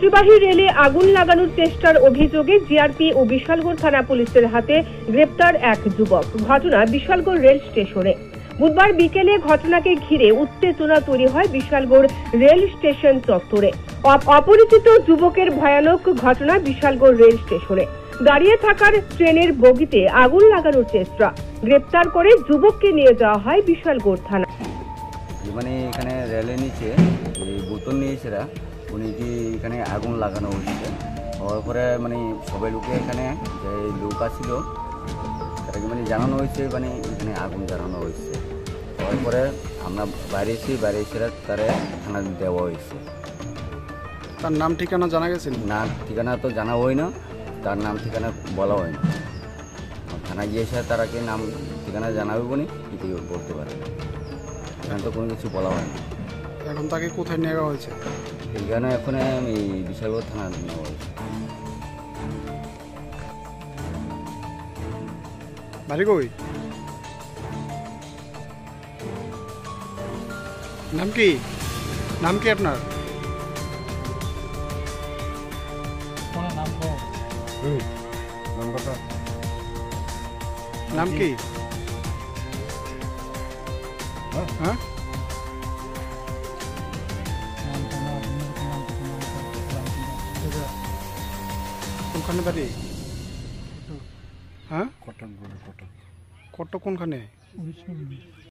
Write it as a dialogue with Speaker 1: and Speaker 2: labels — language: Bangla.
Speaker 1: যাত্রীবাহী রেলে আগুন লাগানোর চেষ্টার অভিযোগে জিআরপি ও বিশালগড় থানা পুলিশের হাতে গ্রেপ্তার এক যুবক। ঘটনা বিশালগড় রেল স্টেশনে। বুধবার বিকেলে ঘটনাকে ঘিরে উত্তেজনা তৈরি হয় বিশালগড় রেল স্টেশন চত্বরে। অপরিচিত যুবকের ভয়ানক ঘটনা বিশালগড় রেল স্টেশনে। দাঁড়িয়ে থাকার ট্রেনের বগিতে আগুন লাগানোর চেষ্টা। গ্রেপ্তার করে যুবককে নিয়ে যাওয়া হয় বিশালগড় থানা।
Speaker 2: মানে এখানে রেলের নিচে বোতল নিয়েছেরা উনি কি এখানে আগুন লাগানো হচ্ছে। হওয়ার পরে মানে সবাই লোকে এখানে যে লোক আসছিল তাদেরকে মানে জানানো হয়েছে মানে এখানে আগুন জ্বালানো হয়েছে। হওয়ার পরে আমরা বাইরে এসে তারা থানা দেওয়া হয়েছে।
Speaker 3: তার নাম ঠিকানা জানা গেছে
Speaker 2: না? ঠিকানা তো জানা হয় না, তার নাম ঠিকানা বলা হয় না। থানা গিয়েছে তারাকে নাম ঠিকানা জানাবে বলে কিছু বলতে পারে না, এখানে তো কোনো কিছু বলা হয় না।
Speaker 3: এখন তাকে কোথায় নেওয়া হয়েছে?
Speaker 2: এইখানে এখন আমি বিশালগড় থানা নেওয়া হয়েছে।
Speaker 3: বাড়ি কই? নাম কি? নাম কি আপনার? নাম কি? হ্যাঁ, কোনখানে বাড়ি? হ্যাঁ, কটক কোনখানে?